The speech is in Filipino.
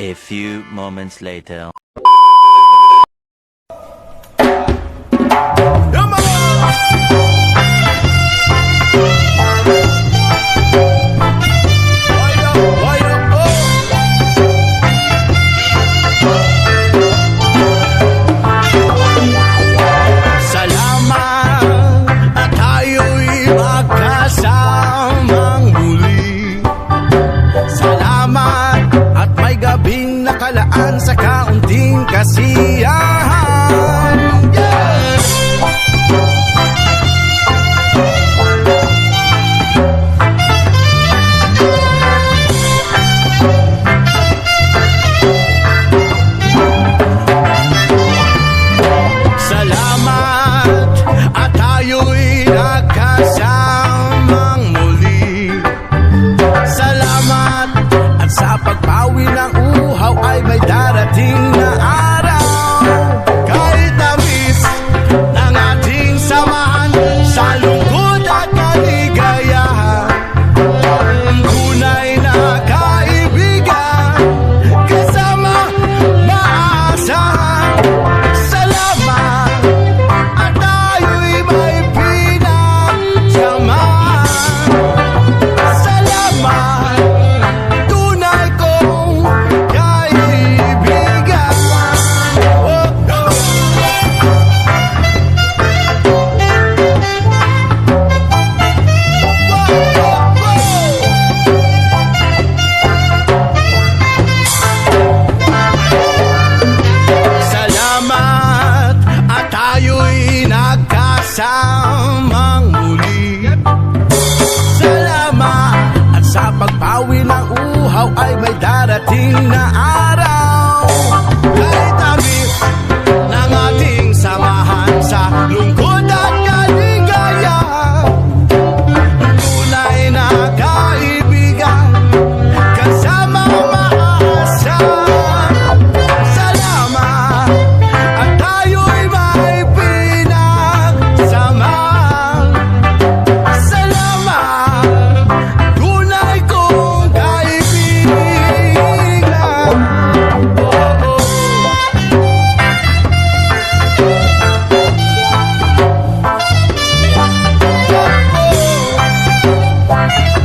A few moments later. Nakalaan sa kaunting kasiyahan. Salamat at tayo'y nagkasamang muli. Salamat at sa pagpawi ng uhaw ay may darating na araw. Kahit tamis ng ating samahan sa lungkot at kaligayahan, tunay na kaibigan kasama maasahan. Salamat at tayo'y may pinagsamahan. Salamat, tunay kong kaibigan. Oh, oh. Salamat at tayo'y nagkasamang muli. Salamat at sa pagpawi ng uhaw ay may darating na araw. Kahit tamis ng ating samahan sa lungkot at kaligayahan, tunay na kaibigan kasama maasahan. Salamat at tayo'y may pinagsamahan. Salamat, tunay kong kaibigan. Oh, oh. Oh, oh.